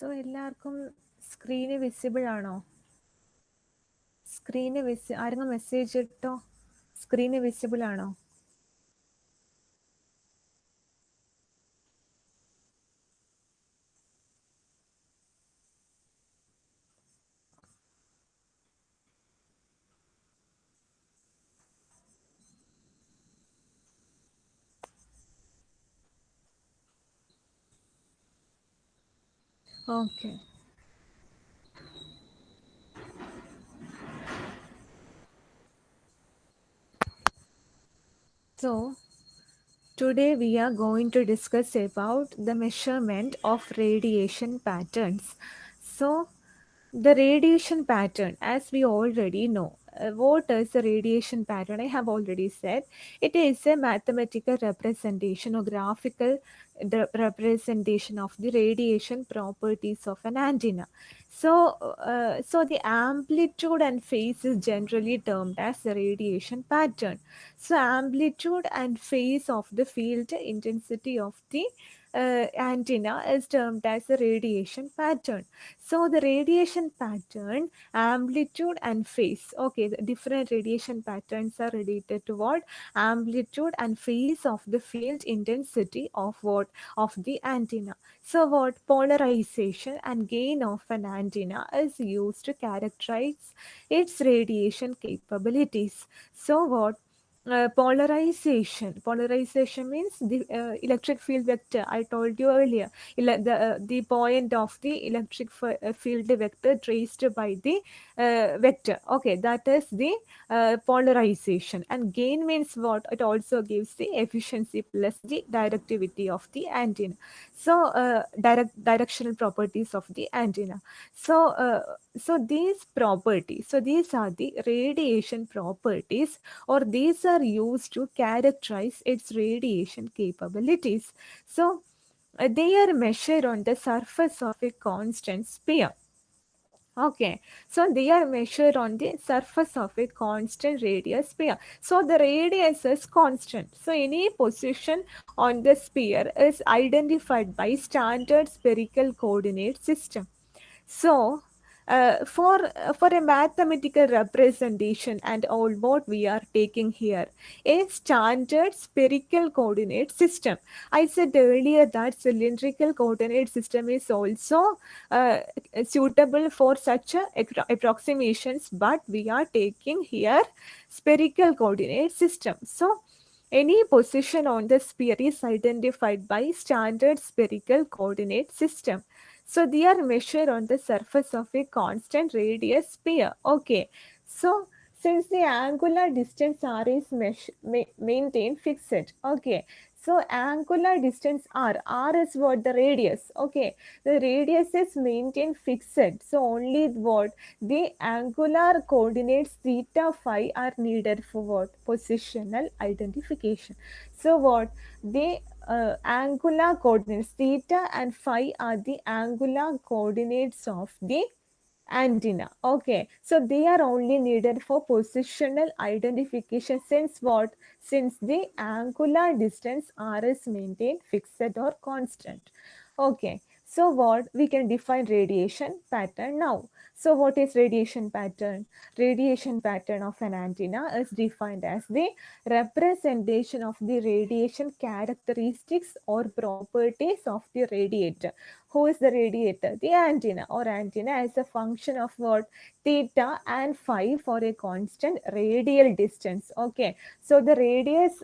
So എല്ലാവർക്കും screen visible ആണോ? Screen ആരെങ്കിലും മെസ്സേജ് ഇട്ടോ? സ്ക്രീന് വിസിബിൾ ആണോ? Okay. So today we are going to discuss about the measurement of radiation patterns. So the radiation pattern, as we already know, what is the radiation pattern? I have already said it is a mathematical representation or graphical representation of the radiation properties of an antenna. So the amplitude and phase is generally termed as the radiation pattern. So amplitude and phase of the field intensity of the antenna is termed as the radiation pattern. So the radiation pattern, amplitude and phase. Okay, the different radiation patterns are related to what? Amplitude and phase of the field intensity of what? Of the antenna. So what? Polarization and gain of an antenna is used to characterize its radiation capabilities. So what? Polarization means the electric field vector. I told you earlier, the point of the electric field vector traced by the vector. Okay, that is the polarization. And gain means what? It also gives the efficiency plus the directivity of the antenna. So directional properties of the antenna. So these properties, so these are the radiation properties, or these are used to characterize its radiation capabilities. So they are measured on the surface of a constant sphere. Okay, so they are measured on the surface of a constant radius sphere. So the radius is constant. So any position on the sphere is identified by standard spherical coordinate system. So, for a mathematical representation and all what we are taking here, a standard spherical coordinate system. I said earlier that cylindrical coordinate system is also uh, suitable for such approximations, but we are taking here spherical coordinate system. So, any position on the sphere is identified by standard spherical coordinate system. So they are measured on the surface of a constant radius sphere. Okay. So since the angular distance r is maintained fixed. Okay. So angular distance r is what? The radius. Okay. The radius is maintained fixed. So only what? The angular coordinates theta phi are needed for what? Positional identification. So what? The angular coordinates theta and phi are the angular coordinates of the antenna. Okay, so they are only needed for positional identification. Since what? Since the angular distance r is maintained fixed or constant. Okay, so what? We can define radiation pattern now. So what is radiation pattern? Radiation pattern of an antenna is defined as the representation of the radiation characteristics or properties of the radiator. Who is the radiator? The antenna, or antenna as a function of what? Theta and phi for a constant radial distance. Okay, so the radius,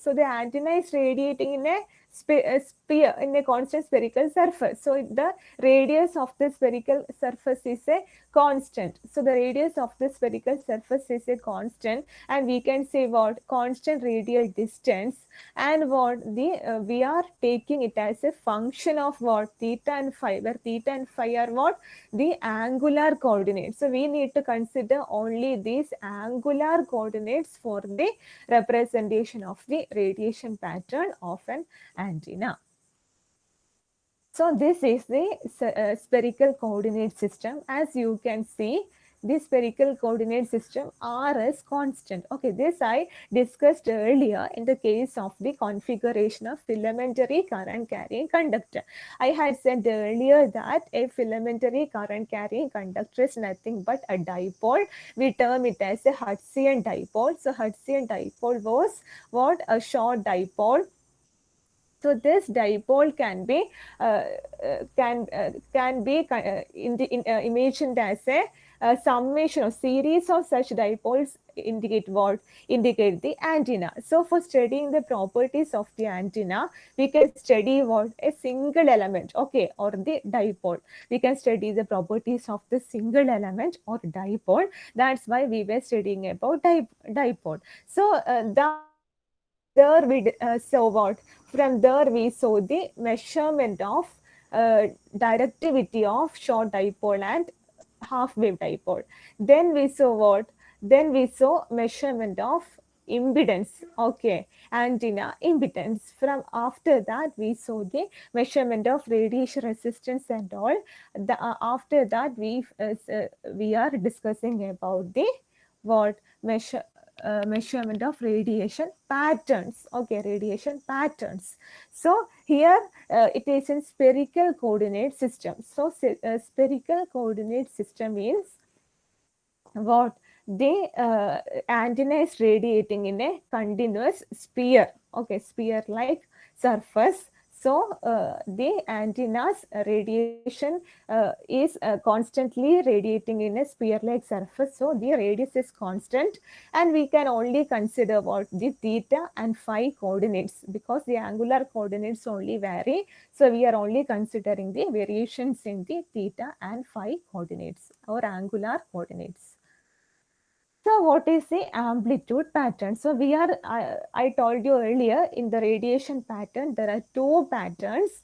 so the antenna is radiating in a sphere, in a constant spherical surface. So the radius of the spherical surface is a constant. So the radius of the spherical surface is a constant, and we can say what? Constant radial distance. And what? The we are taking it as a function of what? Theta and phi, where theta and phi are what? The angular coordinates. So we need to consider only these angular coordinates for the representation of the radiation pattern of an antenna. So this is the spherical coordinate system. As you can see, the spherical coordinate system R is constant. Okay, this I discussed earlier in the case of the configuration of filamentary current carrying conductor. I had said earlier that a filamentary current carrying conductor is nothing but a dipole. We term it as a Hertzian dipole. So Hertzian dipole was what? A short dipole. So this dipole can be imagined as a summation of series of such dipoles indicate what? Indicate the antenna. So for studying the properties of the antenna, we can study what? A single element, okay, or the dipole. We can study the properties of the single element or dipole. That's why we were studying about dipole. So there we saw what? From there we saw the measurement of uh, directivity of short dipole and half wave dipole. Then we saw what? Then we saw measurement of impedance, okay, antenna impedance. From after that we saw the measurement of radiation resistance and all. After that we are discussing about the what? Measurement of radiation patterns, okay, radiation patterns. So here it is in spherical coordinate system. So spherical coordinate system means what? The antenna is radiating in a continuous sphere, okay, sphere like surface. So the antenna's radiation is constantly radiating in a sphere like surface. So the radius is constant, and we can only consider what? The theta and phi coordinates, because the angular coordinates only vary. So we are only considering the variations in the theta and phi coordinates or angular coordinates. So what is the amplitude pattern? So I told you earlier, in the radiation pattern, there are two patterns,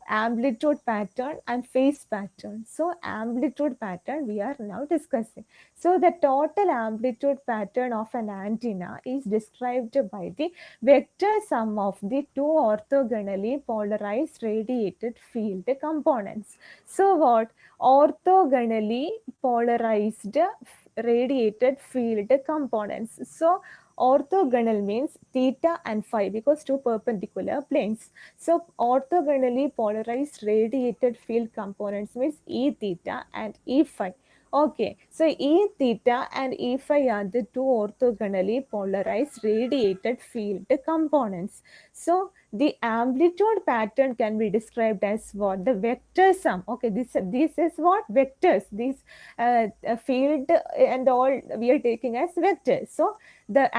amplitude pattern and phase pattern. So amplitude pattern we are now discussing. So the total amplitude pattern of an antenna is described by the vector sum of the two orthogonally polarized radiated field components. So what? Orthogonally polarized radiated field components. So orthogonal means theta and phi, because two perpendicular planes. So orthogonally polarized radiated field components means E theta and E phi. Okay, so E theta and E phi are the two orthogonally polarized radiated field components. So the amplitude pattern can be described as what? The vector sum. Okay, this is what? Vectors. These field and all we are taking as vectors. So the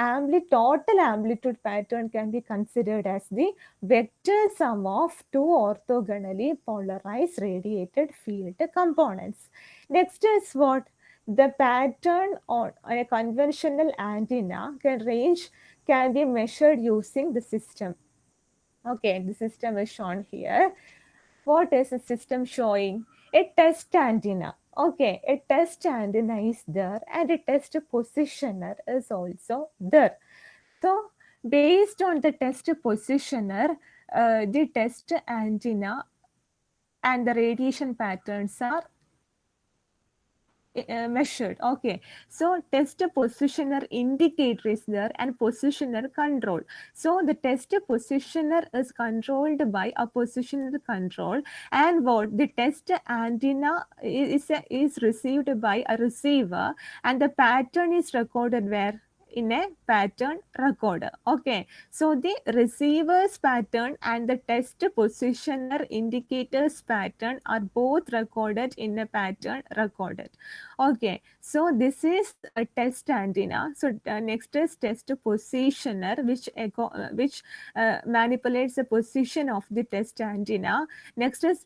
total amplitude pattern can be considered as the vector sum of two orthogonally polarized radiated field components. Next is what? The pattern on a conventional antenna can be measured using the system. Okay, the system is shown here. What is the system showing? A test antenna. Okay, a test antenna is there, and a test positioner is also there. So based on the test positioner, the test antenna and the radiation patterns are measured. Okay, so test positioner indicator is there and positioner control. So the test positioner is controlled by a positioner control, and what? The test antenna is received by a receiver, and the pattern is recorded where? In a pattern recorder. Okay, so the receiver's pattern and the test positioner indicator's pattern are both recorded in a pattern recorder. Okay, so this is a test antenna. So next is test positioner, which manipulates the position of the test antenna. Next is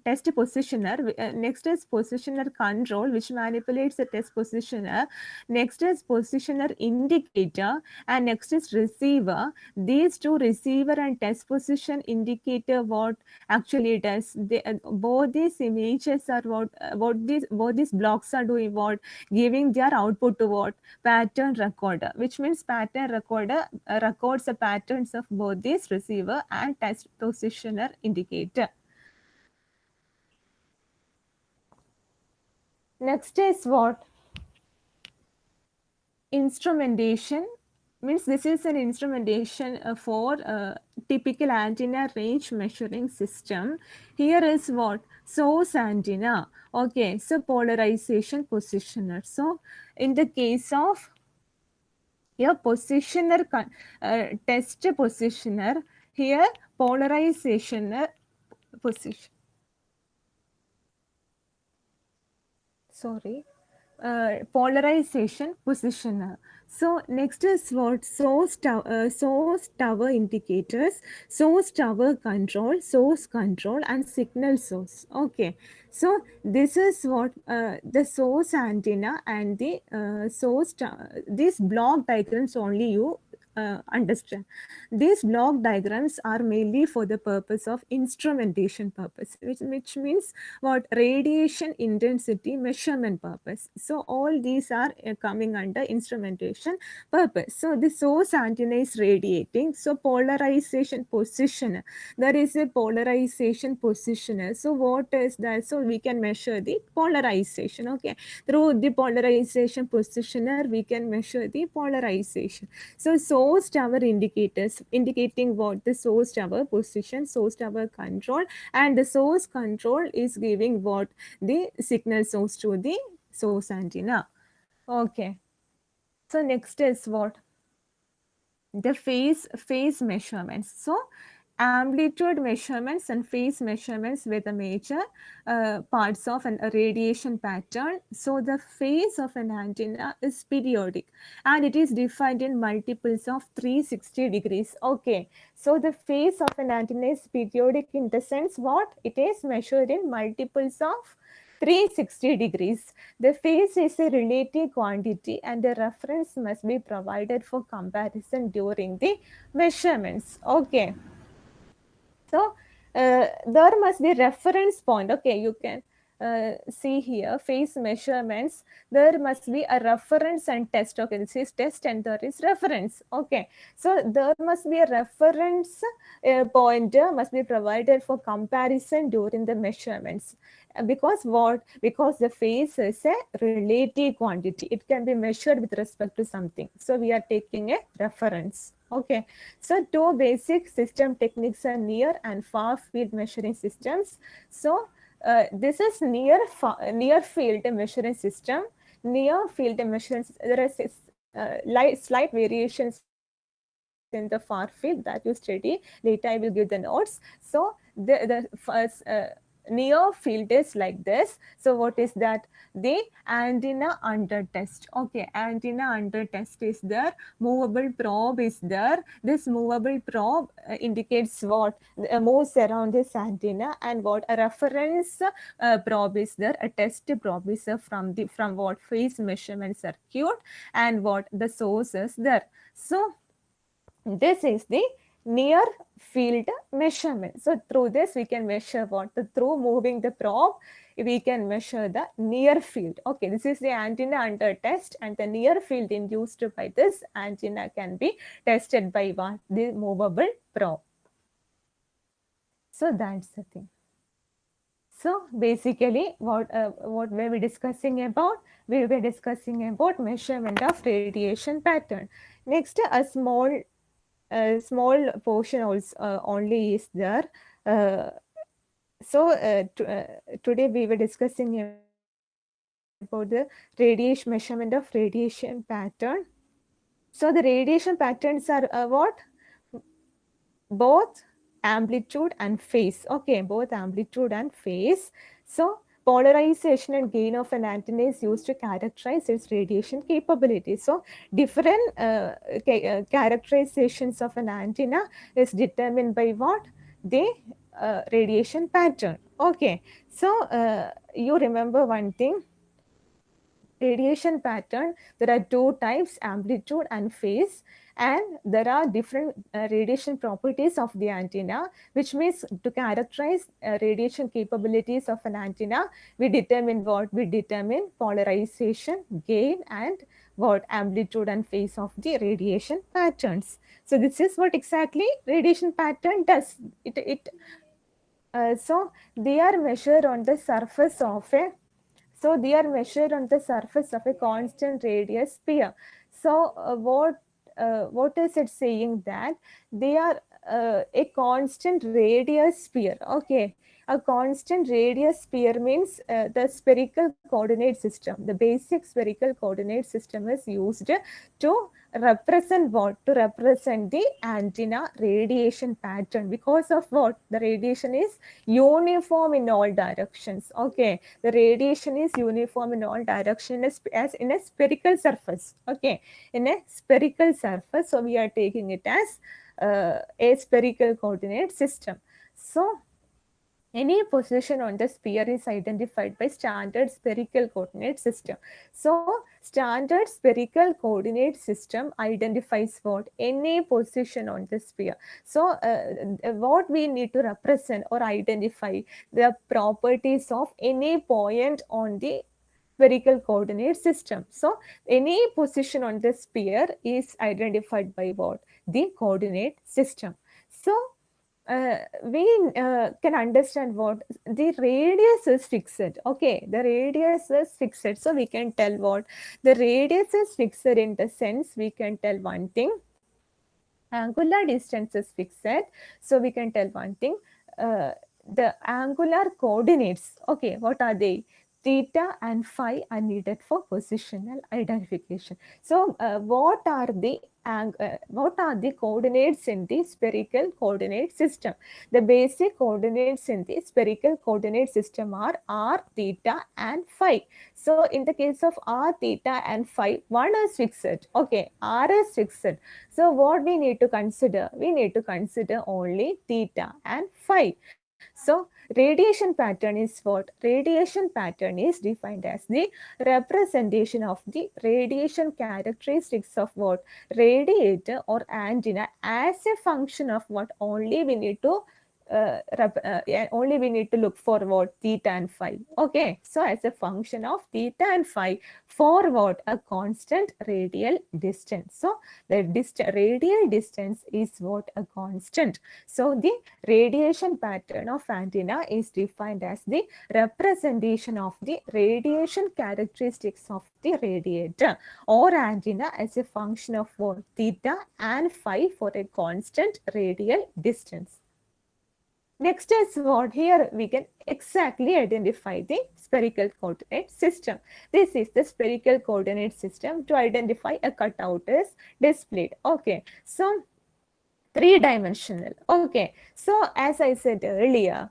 test positioner. Next is positioner control, which manipulates the test positioner. Next is positioner indicator, and next is receiver. These two, receiver and test position indicator, what actually does? Both these images are both these blocks are doing what? Giving their output to what? Pattern recorder, which means pattern recorder records the patterns of both these receiver and test positioner indicator. Next is what? Instrumentation. Means this is an instrumentation for typical antenna range measuring system. Here is what? Source antenna. Okay, so polarization positioner. So in the case of here positioner, test positioner, here polarization position. Sorry, polarization positioner. So next is what? Source tower indicators, source tower control, source control, and signal source. Okay, so this is what the source antenna and the these block diagrams only you understand. These block diagrams are mainly for the purpose of instrumentation purpose, which means what? Radiation intensity measurement purpose. So all these are coming under instrumentation purpose. So the source antenna is radiating. So polarization positioner. There is a polarization positioner. So what is that? So we can measure the polarization. Okay. Through the polarization positioner, we can measure the polarization. So source tower indicators indicating what? The source tower position, source tower control, and the source control is giving what? The signal source to the source antenna. Okay. So next is what? The phase measurements. So amplitude measurements and phase measurements were the major parts of a radiation pattern. So the phase of an antenna is periodic and it is defined in multiples of 360 degrees. Okay, so the phase of an antenna is periodic in the sense what? It is measured in multiples of 360 degrees. The phase is a relative quantity and a reference must be provided for comparison during the measurements. Okay. So there must be reference point. Okay, you can see here phase measurements. There must be a reference and test. Okay, this is test and there is reference. Okay, so there must be a reference pointer must be provided for comparison during the measurements. Because what? Because the phase is a relative quantity. It can be measured with respect to something. So we are taking a reference. Okay, so two basic system techniques are near and far field measuring systems. So this is near field measuring system. Near field measuring, there is slight variations in the far field that you study. Later I will give the notes. So the near field is like this. So what is that? The antenna under test. Okay, antenna under test is there. Movable probe is there. This movable probe indicates what? Moves around this antenna, and what? A reference probe is there. A test probe is there from what? Phase measurement circuit, and what? The source is there. So this is the near field measurement. So through this we can measure what? Through moving the probe we can measure the near field. Okay, this is the antenna under test, and the near field induced by this antenna can be tested by what? The movable probe. So that's the thing. So basically what were we discussing about? We were discussing about measurement of radiation pattern. Next, a small portion also only is there. Today we were discussing about the measurement of radiation pattern. So the radiation patterns are what? Both amplitude and phase. Okay, both amplitude and phase. So polarization and gain of an antenna is used to characterize its radiation capability. So different characterizations of an antenna is determined by what? The radiation pattern. Okay, so you remember one thing, radiation pattern, there are two types, amplitude and phase, and there are different radiation properties of the antenna, which means to characterize radiation capabilities of an antenna, we determine what? We determine polarization, gain, and what? Amplitude and phase of the radiation patterns. So this is what exactly radiation pattern does. So they are measured on the surface of a So they are measured on the surface of a constant radius sphere. So what is it saying? That they are a constant radius sphere. Okay, a constant radius sphere means the spherical coordinate system. The basic spherical coordinate system is used to represent what? To represent the antenna radiation pattern. Because of what? The radiation is uniform in all directions. Okay, the radiation is uniform in all directions as in a spherical surface. Okay, in a spherical surface, so we are taking it as a spherical coordinate system. So any position on the sphere is identified by standard spherical coordinate system. So standard spherical coordinate system identifies what? Any position on the sphere. So what we need to represent or identify the properties of any point on the spherical coordinate system. So any position on the sphere is identified by what? The coordinate system. So we can understand what the radius is fixed. Okay, the radius is fixed. So we can tell what the radius is fixed. In the sense, we can tell one thing: angular distance is fixed. So we can tell one thing: uh, the angular coordinates, okay, what are they? Theta and phi are needed for positional identification. So what are the coordinates in the spherical coordinate system? The basic coordinates in the spherical coordinate system are r, theta and phi. So in the case of r, theta and phi, one is fixed. Okay, r is fixed. So what we need to consider? We need to consider only theta and phi. So radiation pattern is what? Radiation pattern is defined as the representation of the radiation characteristics of what? Radiator or antenna as a function of what? Only we need to only we need to look for what? Theta and phi. Okay, so as a function of theta and phi for what? A constant radial distance. So the radial distance is what? A constant. So the radiation pattern of antenna is defined as the representation of the radiation characteristics of the radiator or antenna as a function of what? Theta and phi for a constant radial distance. Next is what? Here we can exactly identify the spherical coordinate system. This is the spherical coordinate system. To identify a cutout is displayed. Okay, so three-dimensional. Okay, so as I said earlier,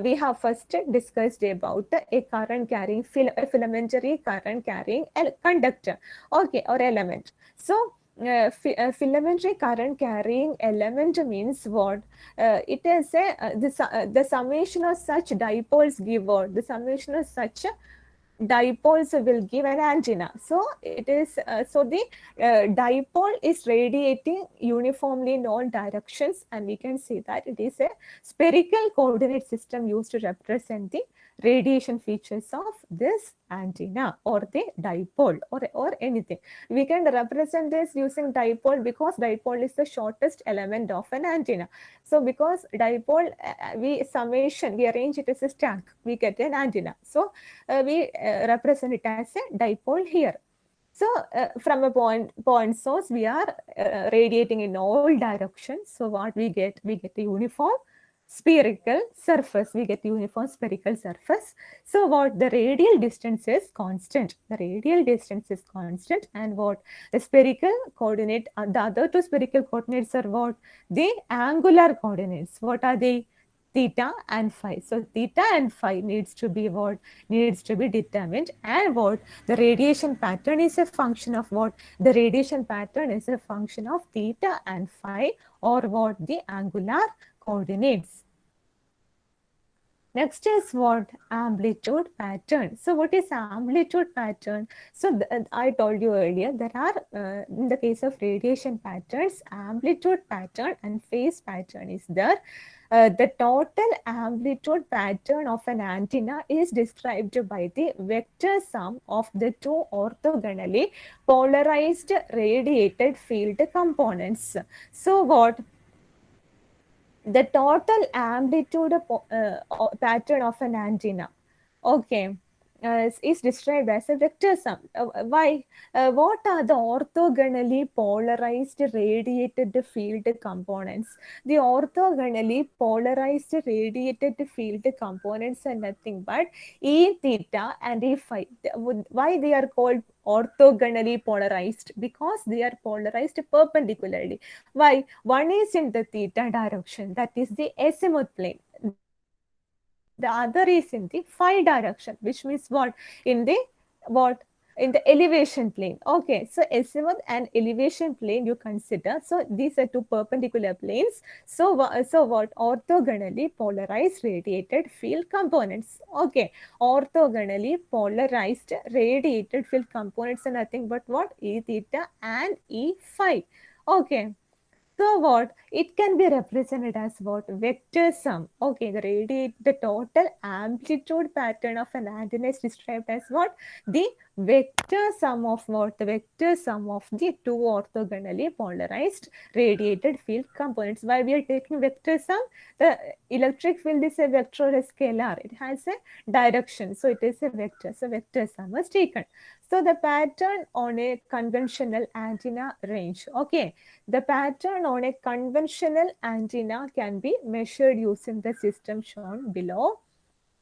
we have first discussed about a current carrying a filamentary current carrying conductor, okay, or element. So filamentary current carrying element means what? It is the summation of such dipoles give what? The summation of such dipoles will give an antenna. So it is so the dipole is radiating uniformly in all directions, and we can see that it is a spherical coordinate system used to represent the radiation features of this antenna or the dipole or anything. We can represent this using dipole because dipole is the shortest element of an antenna. So because dipole, we arrange it as a stack, we get an antenna. So we represent it as a dipole here. So from a point source, we are radiating in all directions. So what we get? We get a uniform spherical surface. We get uniform spherical surface. So what? The radial distance is constant. The radial distance is constant. And what? The spherical coordinate, the other two spherical coordinates are what? The angular coordinates. What are they? Theta and phi. So theta and phi needs to be what? Needs to be determined. And what? The radiation pattern is a function of what? The radiation pattern is a function of theta and phi, or what? The angular coordinates. Next is what? Amplitude pattern. So what is amplitude pattern? So I told you earlier, there are, in the case of radiation patterns, amplitude pattern and phase pattern is there. The total amplitude pattern of an antenna is described by the vector sum of the two orthogonally polarized radiated field components. So what? The total amplitude pattern of an antenna. Okay. is described as a vector sum. Why? What are the orthogonally polarized radiated field components? The orthogonally polarized radiated field components are nothing but E theta and E phi. Why they are called orthogonally polarized? Because they are polarized perpendicularly. Why? One is in the theta direction, that is the azimuth plane. The other is in the phi direction, which means what? In the what? In the elevation plane. Okay, so azimuth and elevation plane you consider. So these are two perpendicular planes. So what? Orthogonally polarized radiated field components. Okay, orthogonally polarized radiated field components are nothing but what? E theta and E phi. Okay. So what? It can be represented as what? Vector sum. Okay, the total amplitude pattern of an antenna is described as what? The vector sum of what? The vector sum of the two orthogonally polarized radiated field components. Why we are taking vector sum? The electric field is a vector or a scalar. It has a direction. So it is a vector. So vector sum is taken. So the pattern on a conventional antenna range. Okay, the pattern on a conventional antenna can be measured using the system shown below.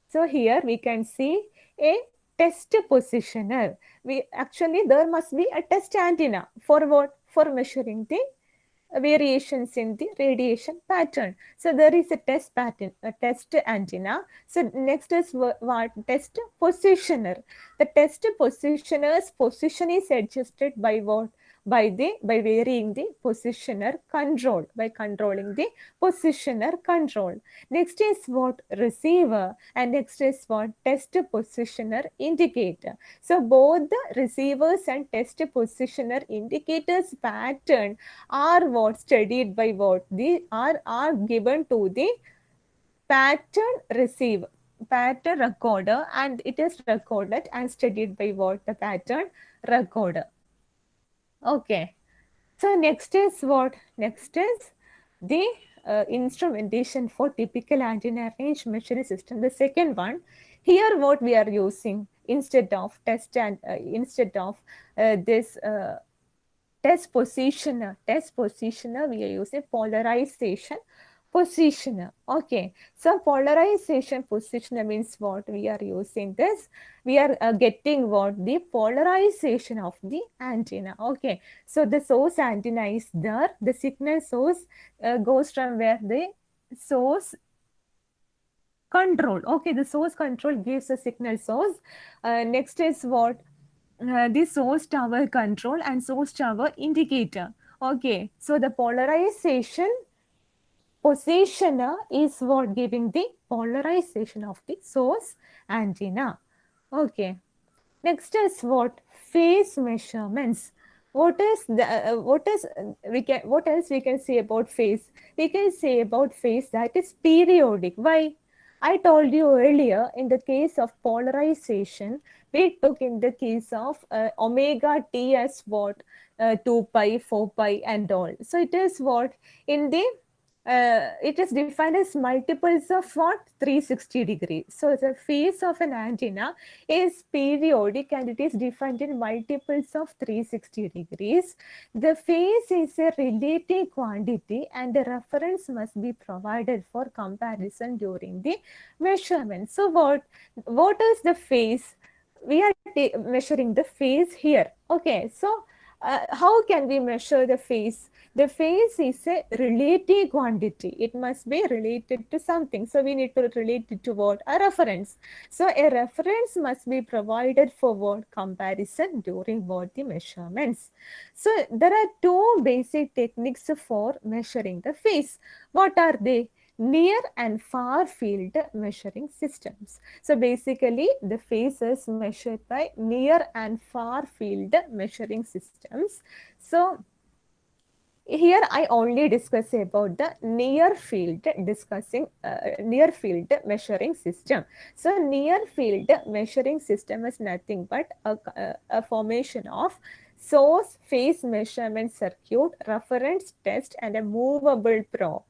So here we can see a test positioner. There must be a test antenna for what? For measuring the variations in the radiation pattern. So there is a test pattern, a test antenna. So next is what? Test positioner. The test positioner's position is adjusted by what? By varying the positioner control, by controlling the positioner control. Next is what? Receiver, and next is what? Test positioner indicator. So both the receivers and test positioner indicators pattern are what? Studied by what? The are given to the pattern receiver, pattern recorder, and it is recorded and studied by what? The pattern recorder. Okay. So next is what? Next is the instrumentation for typical antenna range measuring system. The second one, here what we are using instead of this test positioner, we are using polarization positioner. Okay, so polarization positioner means what? We are using this, we are getting what? The polarization of the antenna. Okay, so the source antenna is there, the signal source goes from where? The source control. Okay, the source control gives a signal source. Next is what? The source tower control and source tower indicator. Okay, so the polarization positioner is what? Giving the polarization of the source antenna. Okay, next is what? Phase measurements. What else we can say about phase? We can say about phase that is periodic. Why? I told you earlier, in the case of polarization, we took in the case of omega t as what? 2 pi, 4 pi and all. So it is what? In the it is defined as multiples of what? 360 degrees. So the phase of an antenna is periodic and it is defined in multiples of 360 degrees. The phase is a relative quantity and a reference must be provided for comparison during the measurement. So what is the phase? We are measuring the phase here. Okay, so how can we measure the phase? The phase is a relative quantity. It must be related to something. So we need to relate it to what? A reference. So a reference must be provided for what? Comparison during what? The measurements. So there are two basic techniques for measuring the phase. What are they? Near and far field measuring systems. So basically the phase is measured by near and far field measuring systems. So here I only discuss about the near field near field measuring system. So near field measuring system is nothing but a formation of source phase measurement circuit, reference test and a movable probe.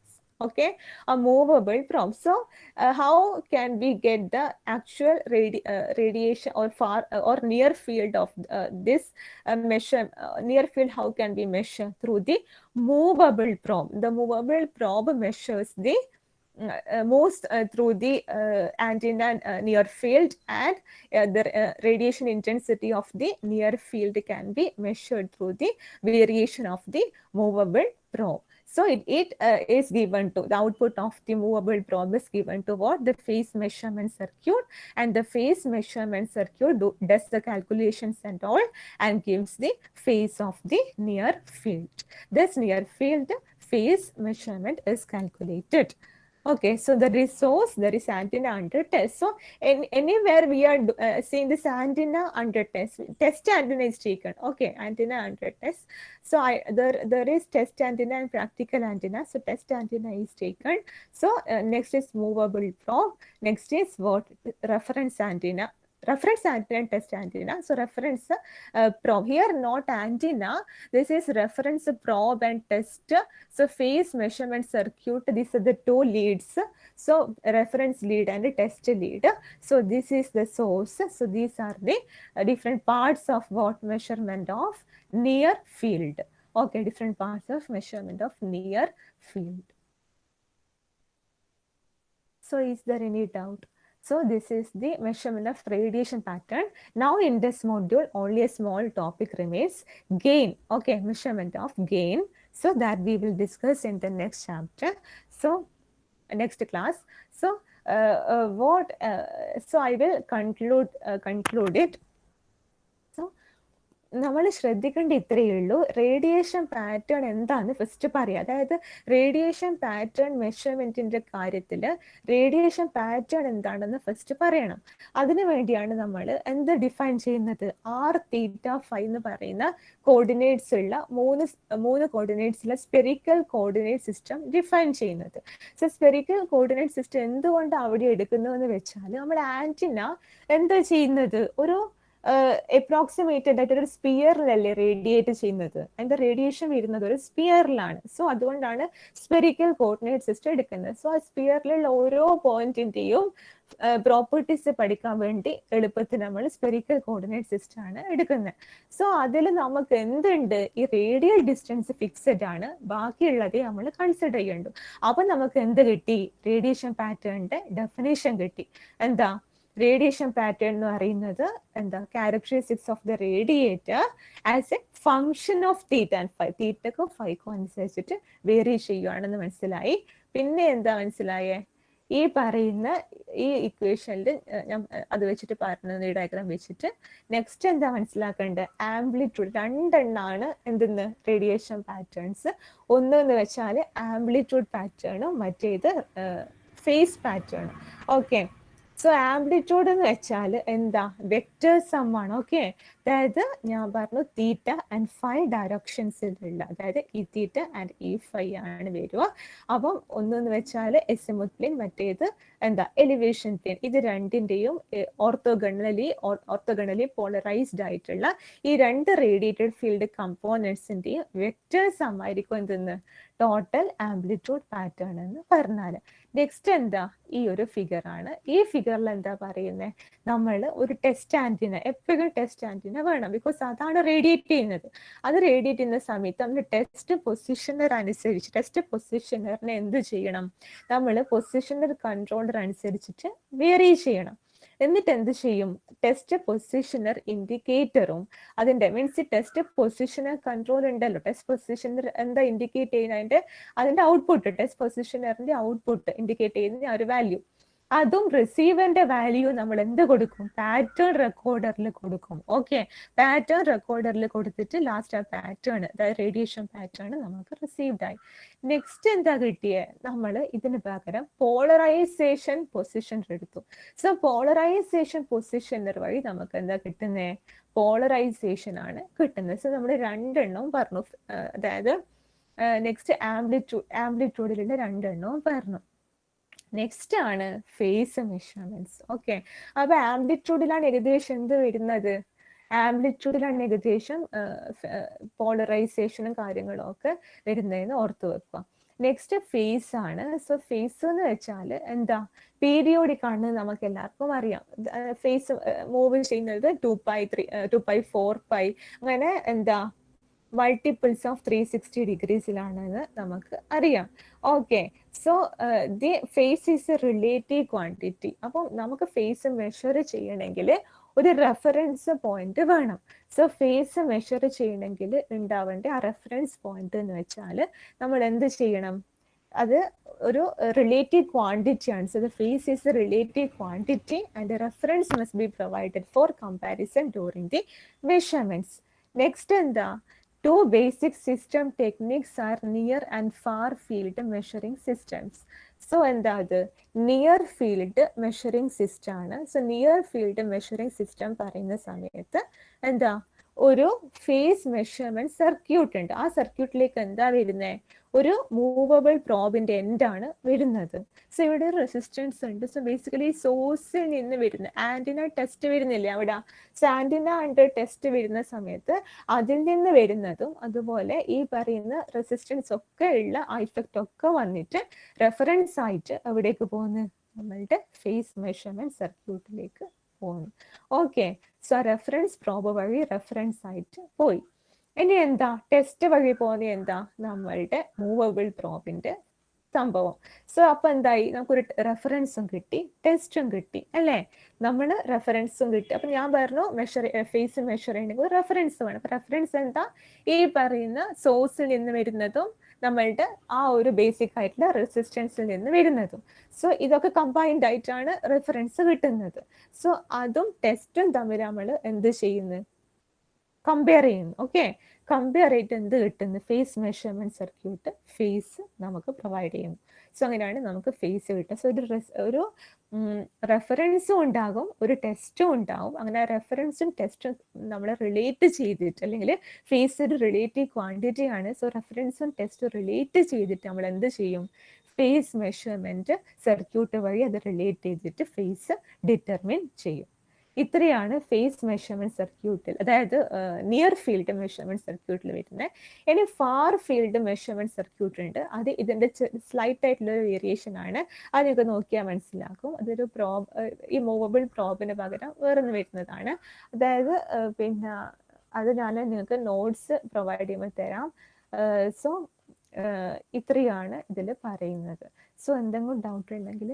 Okay, a movable probe. So how can we get the actual radiation or far or near field of this measure? Near field, how can we measure? Through the movable probe. The movable probe measures the moves through the antenna near field, and the radiation intensity of the near field can be measured through the variation of the movable probe. So it is given to the output of the movable probe is given to what? The phase measurement circuit, and the phase measurement circuit does the calculations and all and gives the phase of the near field. This near field phase measurement is calculated. Okay, so there is source, there is antenna under test. So anywhere we are seeing this antenna under test, test antenna is taken. Okay, antenna under test. So there is test antenna and practical antenna. So test antenna is taken. So next is movable probe. Next is what? Reference antenna. Reference antenna and test antenna. So reference probe. Here not antenna. This is reference probe and test. So phase measurement circuit, these are the two leads. So reference lead and test lead. So this is the source. So these are the different parts of what? Measurement of near field. Okay, different parts of measurement of near field. So is there any doubt? So this is the measurement of radiation pattern. Now in this module, only a small topic remains, gain. Okay, measurement of gain. So that we will discuss in the next chapter. So next class. So so I will conclude it. So നമ്മൾ ശ്രദ്ധിക്കേണ്ട ഇത്രയേ ഉള്ളൂ. Radiation pattern എന്താണെന്ന് first പറയാം. അതായത് radiation pattern മെഷർമെന്റിന്റെ കാര്യത്തിൽ radiation pattern എന്താണെന്ന് first പറയണം. അതിനു വേണ്ടിയാണ് നമ്മൾ എന്ത് ഡിഫൈൻ ചെയ്യുന്നത്? ആർ തീറ്റ ഫൈവ് എന്ന് പറയുന്ന കോർഡിനേറ്റ്സ് ഉള്ള മൂന്ന് കോർഡിനേറ്റ്സ് ഉള്ള സ്പെറിക്കൽ കോർഡിനേറ്റ് സിസ്റ്റം ഡിഫൈൻ ചെയ്യുന്നത്. സോ സ്പെറിക്കൽ കോർഡിനേറ്റ് സിസ്റ്റം എന്തുകൊണ്ട് അവിടെ എടുക്കുന്നതെന്ന് വെച്ചാൽ, നമ്മൾ ആന്റിന എന്താ ചെയ്യുന്നത്? ഒരു അപ്രോക്സിമേറ്റഡ് ആയിട്ട് ഒരു സ്പിയറിലല്ലേ റേഡിയേറ്റ് ചെയ്യുന്നത്. അതിന്റെ റേഡിയേഷൻ വരുന്നത് ഒരു സ്പിയറിലാണ്. സോ അതുകൊണ്ടാണ് സ്പെറിക്കൽ കോർഡിനേറ്റ് സിസ്റ്റം എടുക്കുന്നത്. സോ ആ സ്പിയറിലുള്ള ഓരോ പോയിന്റിന്റെയും പ്രോപ്പർട്ടീസ് പഠിക്കാൻ വേണ്ടി എളുപ്പത്തിൽ നമ്മൾ സ്പെറിക്കൽ കോർഡിനേറ്റ് സിസ്റ്റം ആണ് എടുക്കുന്നത്. സോ അതിൽ നമുക്ക് എന്തുണ്ട്? ഈ റേഡിയൽ ഡിസ്റ്റൻസ് ഫിക്സഡ് ആണ്, ബാക്കിയുള്ളതേ നമ്മൾ കൺസിഡർ ചെയ്യണ്ടു. അപ്പൊ നമുക്ക് എന്ത് കിട്ടി? റേഡിയേഷൻ പാറ്റേണിന്റെ ഡെഫിനേഷൻ കിട്ടി. എന്താ റേഡിയേഷൻ പാറ്റേൺ എന്ന് പറയുന്നത്? എന്താ? Characteristics of the radiator as a function of theta and phi. തീറ്റക്കും ഫൈക്കും അനുസരിച്ചിട്ട് വേരി ചെയ്യുകയാണെന്ന് മനസ്സിലായി. പിന്നെ എന്താ മനസ്സിലായേ? ഈ പറയുന്ന ഈ ഇക്വേഷനിൽ ഞാൻ അത് വെച്ചിട്ട് പറഞ്ഞത്, ഈ ഡയഗ്രാം വെച്ചിട്ട് നെക്സ്റ്റ് എന്താ മനസ്സിലാക്കേണ്ടത്? ആംപ്ലിറ്റ്യൂഡ് രണ്ടെണ്ണാണ് എന്തെന്ന് റേഡിയേഷൻ പാറ്റേൺസ്. ഒന്നെന്ന് വെച്ചാൽ ആംപ്ലിറ്റ്യൂഡ് പാറ്റേണും മറ്റേത് ഫേസ് പാറ്റേണും. ഓക്കെ, സോ ആംപ്ലിറ്റ്യൂഡ് എന്ന് വെച്ചാൽ എന്താ? വെക്ടർ സം ആണ്. ഓക്കെ, അതായത് ഞാൻ പറഞ്ഞു തീറ്റ ആൻഡ് ഫൈവ് ഡയറക്ഷൻസിലുള്ള, അതായത് ഈ തീറ്റ ആൻഡ് ഈ ഫൈവ് ആണ് വരിക. അപ്പം ഒന്നെന്ന് വെച്ചാൽ എസിമുത്ത് പ്ലെയിൻ, മറ്റേത് എന്താ? Elevation plane. ഇത് രണ്ടിന്റെയും ഓർത്തോഗണലി പോളറൈസ്ഡ് ആയിട്ടുള്ള ഈ രണ്ട് റേഡിയേറ്റഡ് ഫീൽഡ് കമ്പോണൻസിന്റെയും വെക്ടർ സം ആയിരിക്കും എന്തെന്ന്? ടോട്ടൽ ആംപ്ലിറ്റ്യൂഡ് പാറ്റേൺ എന്ന് പറഞ്ഞാൽ. നെക്സ്റ്റ് എന്താ? ഈ ഒരു ഫിഗർ ആണ്. ഈ ഫിഗറിൽ എന്താ പറയുന്നത്? നമ്മൾ ഒരു ടെസ്റ്റ് ആന്റിന, എപ്പോഴും ടെസ്റ്റ് ആന്റിന വേണം. ബിക്കോസ് അതാണ് റേഡിയേറ്റ് ചെയ്യുന്നത്. അത് റേഡിയേറ്റ് ചെയ്യുന്ന സമയത്ത് നമ്മൾ ടെസ്റ്റ് പൊസിഷണർ അനുസരിച്ച്, ടെസ്റ്റ് പൊസിഷണറിനെ എന്ത് ചെയ്യണം? നമ്മൾ പൊസിഷണർ കൺട്രോളർ അനുസരിച്ചിട്ട് വേരി ചെയ്യണം. എന്നിട്ട് എന്ത് ചെയ്യും? ടെസ്റ്റ് പൊസിഷണർ ഇൻഡിക്കേറ്ററും അതിന്റെ മീൻസ് ടെസ്റ്റ് പൊസിഷണർ കൺട്രോൾ ഉണ്ടല്ലോ, ടെസ്റ്റ് പൊസിഷണർ എന്താ ഇൻഡിക്കേറ്റ് ചെയ്യുന്ന? അതിന്റെ ഔട്ട്പുട്ട്, ടെസ്റ്റ് പൊസിഷണറിന്റെ ഔട്ട്പുട്ട് ഇൻഡിക്കേറ്റ് ചെയ്യുന്ന ഒരു വാല്യൂ, അതും റിസീവറിന്റെ വാല്യൂ നമ്മൾ എന്ത് കൊടുക്കും? പാറ്റേൺ റെക്കോർഡറിൽ കൊടുക്കും. ഓക്കെ, പാറ്റേൺ റെക്കോർഡറിൽ കൊടുത്തിട്ട് ലാസ്റ്റ് ആ പാറ്റേൺ, അതായത് റേഡിയേഷൻ പാറ്റേൺ നമുക്ക് റിസീവ്ഡ് ആയി. നെക്സ്റ്റ് എന്താ കിട്ടിയേ? നമ്മൾ ഇതിന് പകരം പോളറൈസേഷൻ പൊസിഷണർ എടുത്തു. സോ പോളറൈസേഷൻ പൊസിഷണർ വഴി നമുക്ക് എന്താ കിട്ടുന്നേ? പോളറൈസേഷൻ ആണ് കിട്ടുന്നത്. സോ നമ്മൾ രണ്ടെണ്ണവും പറഞ്ഞു. അതായത് നെക്സ്റ്റ് ആംപ്ലിറ്റ്യൂഡിലുള്ള രണ്ടെണ്ണവും പറഞ്ഞു. നെക്സ്റ്റ് ആണ് ഫേസ് മെഷർമെന്റ്സ്. ഓക്കെ, അപ്പൊ ആംപ്ലിറ്റ്യൂഡിലാണ് ഏകദേശം എന്ത് വരുന്നത്? ആംപ്ലിറ്റ്യൂഡിലാണ് ഏകദേശം പോളറൈസേഷനും കാര്യങ്ങളും ഒക്കെ വരുന്നതെന്ന് ഓർത്തു വെക്കുക. നെക്സ്റ്റ് ഫേസ് ആണ്. സോ ഫേസ് എന്ന് വെച്ചാൽ എന്താ, പീരിയോഡിക് ആണ്, നമുക്ക് എല്ലാവർക്കും അറിയാം. ഫേസ് മൂവ് ചെയ്യുന്നത് 2π 4π അങ്ങനെ എന്താ മൾട്ടിപ്പിൾസ് ഓഫ് 360 ഡിഗ്രീസിലാണെന്ന് നമുക്ക് അറിയാം. Okay, so the phase is a relative quantity. അപ്പം നമുക്ക് ഫേസ് മെഷർ ചെയ്യണമെങ്കിൽ ഒരു റെഫറൻസ് പോയിന്റ് വേണം. സോ ഫേസ് മെഷർ ചെയ്യണമെങ്കിൽ ഉണ്ടാവേണ്ട ആ റെഫറൻസ് പോയിന്റ് എന്ന് വെച്ചാൽ നമ്മൾ എന്ത് ചെയ്യണം, അത് ഒരു റിലേറ്റീവ് ക്വാണ്ടിറ്റി ആണ്. So the phase is a relative quantity and reference must be provided for comparison during the measurements. Next എന്താ, two basic system techniques are near and far field measuring systems. So എന്താ അത്, near field measuring system ആണ്. So near field measuring system പറയുന്ന സമയത്ത് എന്താ, ഒരു face measurement circuit ഉണ്ട്. ആ സർക്യൂട്ടിലേക്ക് എന്താ വരുന്നത്, ഒരു മൂവബിൾ പ്രോബിന്റെ എൻഡ് ആണ് വരുന്നത്. സോ ഇവിടെ റെസിസ്റ്റൻസ് ഉണ്ട്. സോ ബേസിക്കലി സോഴ്സിൽ നിന്ന് വരുന്ന ആന്റിന ടെസ്റ്റ് വരുന്നില്ലേ അവിടെ, സോ ആന്റിന ഉണ്ട് ടെസ്റ്റ് വരുന്ന സമയത്ത് അതിൽ നിന്ന് വരുന്നതും അതുപോലെ ഈ പറയുന്ന റെസിസ്റ്റൻസ് ഒക്കെ ഉള്ള ആ ഇഫക്റ്റ് ഒക്കെ വന്നിട്ട് റെഫറൻസ് ആയിട്ട് എവിടേക്ക് പോകുന്നു, നമ്മളുടെ ഫേസ് മെഷർമെന്റ് സർക്യൂട്ടിലേക്ക് പോകുന്നു. ഓക്കെ, സോ റെഫറൻസ് പ്രോബ് വഴി റെഫറൻസ് ആയിട്ട് പോയി. ഇനി എന്താ, ടെസ്റ്റ് വഴി പോകുന്നത് എന്താ, നമ്മളുടെ മൂവബിൾ പ്രോബിന്റെ സംഭവം. സോ അപ്പൊ എന്തായി, നമുക്കൊരു റെഫറൻസും കിട്ടി, ടെസ്റ്റും കിട്ടി അല്ലേ. നമ്മൾ റെഫറൻസും കിട്ടി. അപ്പൊ ഞാൻ പറഞ്ഞു ഫേസ് മെഷർ ചെയ്യണമെങ്കിൽ റെഫറൻസ് വേണം. അപ്പൊ റെഫറൻസ് എന്താ, ഈ പറയുന്ന സോഴ്സിൽ നിന്ന് വരുന്നതും നമ്മളുടെ ആ ഒരു ബേസിക് ആയിട്ടുള്ള റെസിസ്റ്റൻസിൽ നിന്ന് വരുന്നതും. സോ ഇതൊക്കെ കമ്പൈൻഡ് ആയിട്ടാണ് റെഫറൻസ് കിട്ടുന്നത്. സോ അതും ടെസ്റ്റും തമ്മിൽ നമ്മൾ എന്ത് ചെയ്യുന്നു, കമ്പയർ ചെയ്യുന്നു. ഓക്കെ, കമ്പയർ ചെയ്തിട്ട് എന്ത് കിട്ടുന്നു, ഫേസ് മെഷർമെന്റ് സർക്യൂട്ട് ഫേസ് നമുക്ക് പ്രൊവൈഡ് ചെയ്യുന്നു. സോ അങ്ങനെയാണ് നമുക്ക് ഫേസ് കിട്ടുക. സോ ഒരു റെഫറൻസും ഉണ്ടാകും, ഒരു ടെസ്റ്റും ഉണ്ടാകും. അങ്ങനെ റെഫറൻസും ടെസ്റ്റും നമ്മൾ റിലേറ്റ് ചെയ്തിട്ട്, അല്ലെങ്കിൽ ഫേസ് ഒരു റിലേറ്റീവ് ക്വാണ്ടിറ്റി ആണ്. സോ റെഫറൻസും ടെസ്റ്റും റിലേറ്റ് ചെയ്തിട്ട് നമ്മൾ എന്ത് ചെയ്യും, ഫേസ് മെഷർമെന്റ് സർക്യൂട്ട് വഴി അത് റിലേറ്റ് ചെയ്തിട്ട് ഫേസ് ഡിറ്റർമിൻ ചെയ്യും. ഇത്രയാണ് ഫേസ് മെഷർമെന്റ് സർക്യൂട്ടിൽ, അതായത് നിയർ ഫീൽഡ് മെഷർമെന്റ് സർക്യൂട്ടിൽ വരുന്നത്. ഇനി ഫാർ ഫീൽഡ് മെഷർമെന്റ് സർക്യൂട്ട് ഉണ്ട്. അത് ഇതിന്റെ സ്ലൈറ്റ് ആയിട്ടുള്ള ഒരു വേരിയേഷൻ ആണ്. അതൊക്കെ നോക്കിയാൽ മനസ്സിലാക്കും. അതൊരു പ്രോബ്, ഈ മൂവബിൾ പ്രോബിന് പകരം വേറൊന്ന് വരുന്നതാണ്. അതായത് പിന്നെ അത് ഞാൻ നിങ്ങൾക്ക് നോട്ട്സ് പ്രൊവൈഡ് ചെയ്യുമ്പോൾ തരാം. സോ ഇത്രയാണ് ഇതിൽ പറയുന്നത്. സോ എന്തെങ്കിലും ഡൗട്ട് ഉണ്ടെങ്കിൽ,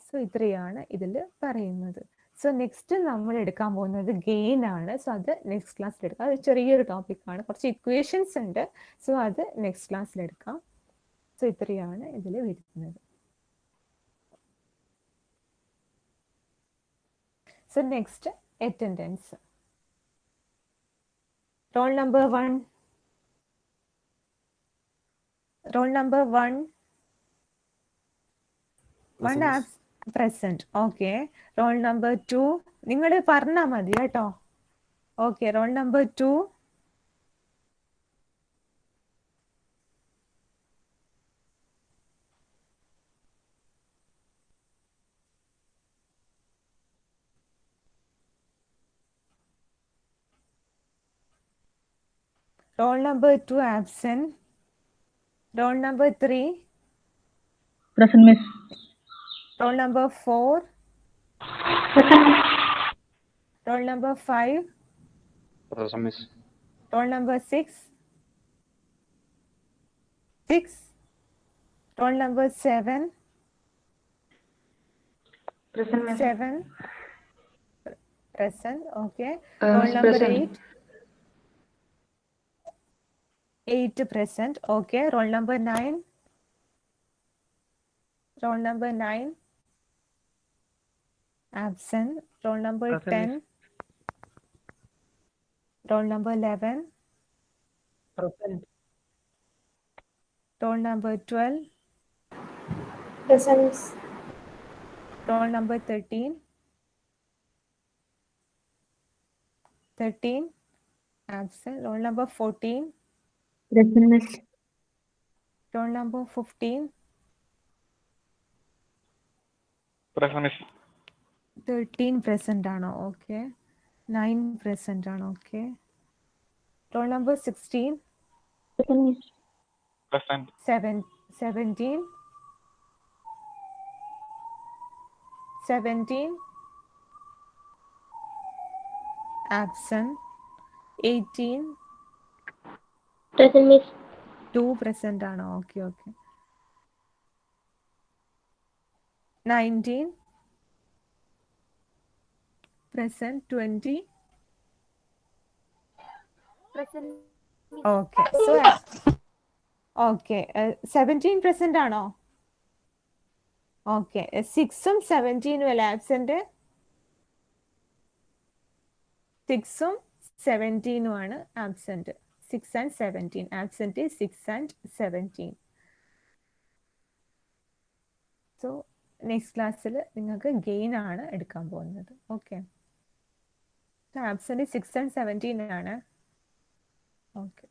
സോ ഇത്രയാണ് ഇതിൽ പറയുന്നത്. സോ നെക്സ്റ്റ് നമ്മൾ എടുക്കാൻ പോകുന്നത് ഗെയിൻ ആണ്. സോ അത് നെക്സ്റ്റ് ക്ലാസ്സിൽ എടുക്കാം. അത് ചെറിയൊരു ടോപ്പിക്കാണ്, കുറച്ച് ഇക്വേഷൻസ് ഉണ്ട്. സോ അത് നെക്സ്റ്റ് ക്ലാസ്സിൽ എടുക്കാം. സോ ഇത്രയാണ് ഇതിൽ വരുന്നത്. So next attendance. Roll number 1, roll number 1 present. Okay, roll number 2 നിങ്ങൾ പറഞ്ഞാൽ മതി കേട്ടോ. Okay, roll number 2, roll number 2 absent. Roll number 3 present, miss. roll number 4 Present, miss. roll number 5 present, miss. roll number 6 roll number 7 Present, miss. 7 present. Okay, roll number Present. 8 present. Okay, roll number 9 roll number 9 absent. Roll number Present, 10 roll number 11 Present. roll number 12 Present, miss. roll number 13 absent. Roll number 14 Present, miss. roll number 15 Present, miss. 13 present ആണോ? Okay, 9 present ആണോ? Okay, roll number 16 Present, Miss. Present. 17. 17. Absent. 18. Present, Miss. 2 present ആണോ? Okay okay. 19. Present. 20. Present. Okay. So, okay. 17 present ആണോ? Okay. 6ഉം 17ഉം അല്ലേ absent? 6ഉം 17ഉം ആണ് absent. 6 and 17. Absent is 6 and 17. So, next ക്ലാസ്സിൽ നിങ്ങൾക്ക് gain ആണ് എടുക്കാൻ പോകുന്നത്. ഓക്കെ. ആബ്സെന്റ് 6 and 17 ആണ്. ഓക്കെ.